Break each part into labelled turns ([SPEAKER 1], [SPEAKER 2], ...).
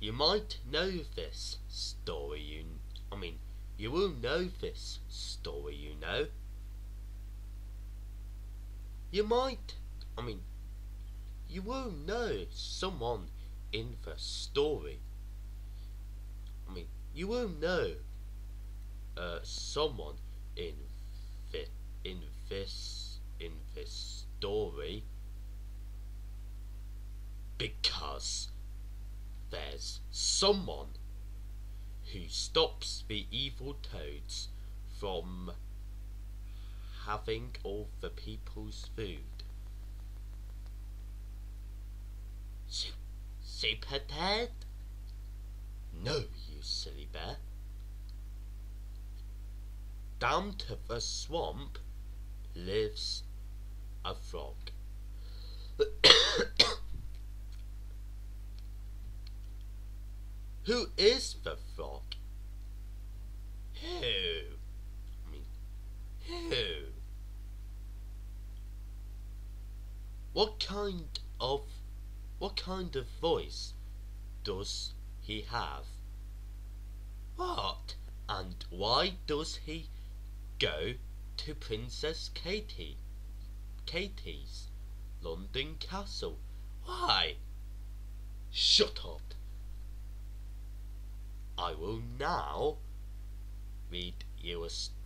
[SPEAKER 1] You might know this story, you will know this story, you know. You might, you will know someone in the story. You will know someone in this story because there's someone who stops the evil toads from having all the people's food. Super Ted? No, you silly bear. Down to the swamp lives a frog. Who is the frog? Who? Who? What kind of voice does he have? What? And why does he go to Princess Katie's London castle? Why? Shut up. I will now read you a story.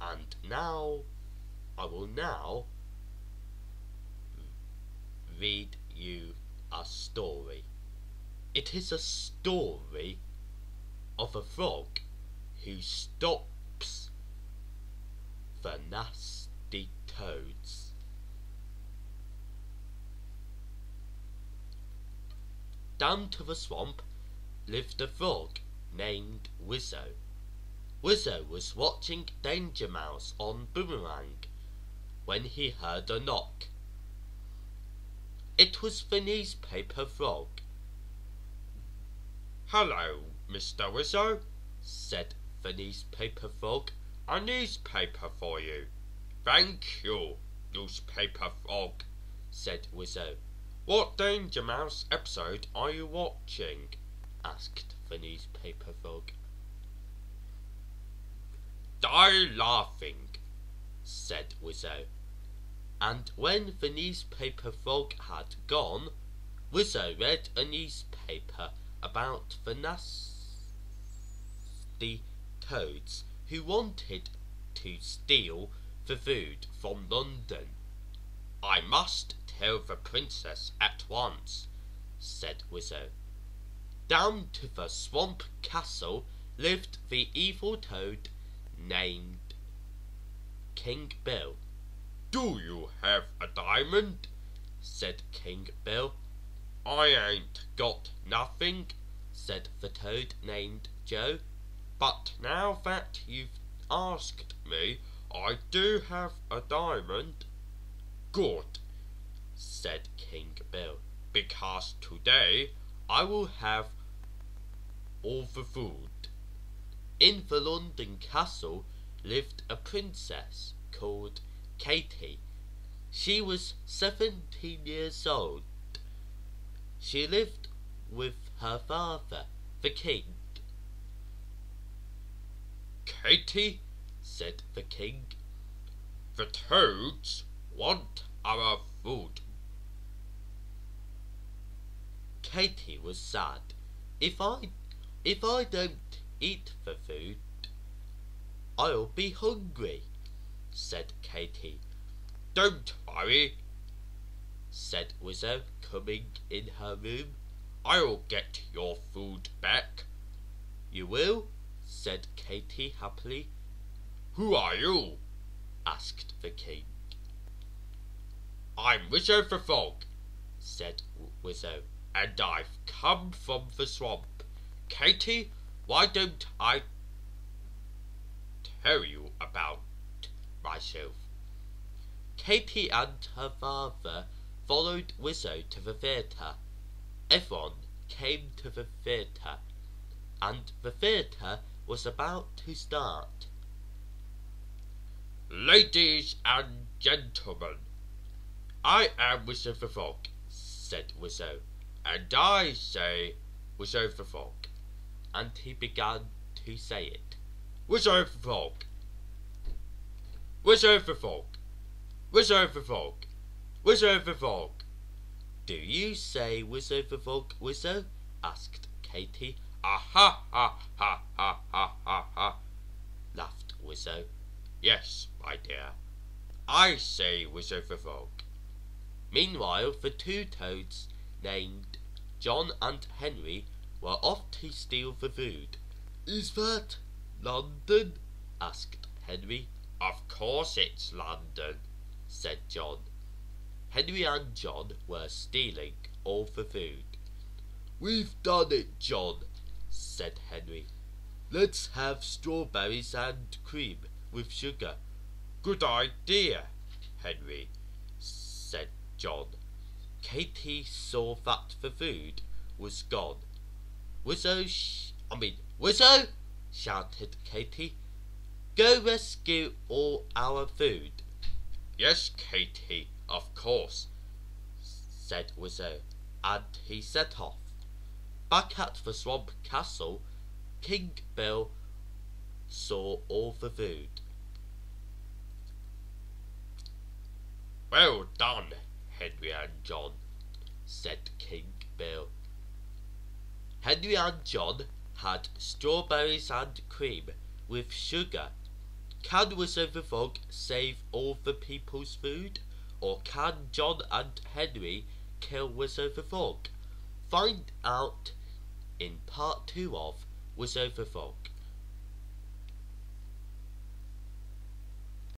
[SPEAKER 1] And now I will now read you a story. It is a story of a frog who stops the nasty toads. Down to the swamp lived a frog named Wizzo. Wizzo was watching Danger Mouse on Boomerang when he heard a knock. It was the newspaper frog.
[SPEAKER 2] "Hello, Mr. Wizzo," said the newspaper frog. "A newspaper for you." "Thank you, newspaper frog," said Wizzo. "What Danger Mouse episode are you watching?" asked the newspaper frog. "Die laughing," said Wizzo. And when the newspaper frog had gone, Wizzo read a newspaper about the nasty toads who wanted to steal the food from London. "I must tell the princess at once," said Wizzo. Down to the swamp castle lived the evil toad named King Bill. "Do you have a diamond?" said King Bill. "I ain't got nothing," said the toad named Joe. "But now that you've asked me, I do have a diamond." "Good," said King Bill, "because today I will have all the food." In the London castle lived a princess called Katie. She was 17 years old. She lived with her father, the king. "Katie," said the king, "the toads want our food."
[SPEAKER 1] Katie was sad. If I don't eat the food, I'll be hungry," said Katie.
[SPEAKER 2] "Don't worry,"
[SPEAKER 1] said Wizzo, coming in her room.
[SPEAKER 2] "I'll get your food back."
[SPEAKER 1] "You will?" said Katie happily.
[SPEAKER 2] "Who are you?"
[SPEAKER 1] asked the king.
[SPEAKER 2] "I'm Wizzo the frog," said Wizzo, "and I've come from the swamp. Katie, why don't I tell you about myself?"
[SPEAKER 1] Katie and her father followed Wizzo to the theatre. Everyone came to the theatre, and the theatre was about to start. Ladies and gentlemen, I am Wizzo the Frog, said Wizzo, and I say Wizzo the Frog. And he began to say it. Wizzo the Frog, Wizzo the Frog, Wizzo the Frog, Wizzo the Frog. Do you say Wizzo the Frog, Wizzo? Asked Katy. Ah ha ha ha ha ha ha ha, laughed Wizzo. Yes, my dear, I say Wizzo the Frog. Meanwhile, the two toads, named John and Henry, were off to steal the food. Is that London? Asked Henry. Of course it's London, said John. Henry and John were stealing all the food. We've done it, John, said Henry. Let's have strawberries and cream with sugar. Good idea, Henry, said John. Katy saw that the food was gone. Wizzo, shouted Katy. Go rescue all our food. Yes, Katy, of course, said Wizzo, and he set off. Back at the swamp castle, King Bill saw all the food. Well done, Henry and John, said King Bill. Henry and John had strawberries and cream with sugar. Can Wizzo the Frog save all the people's food? Or can John and Henry kill Wizzo the Frog? Find out in part 2 of Wizzo the Frog.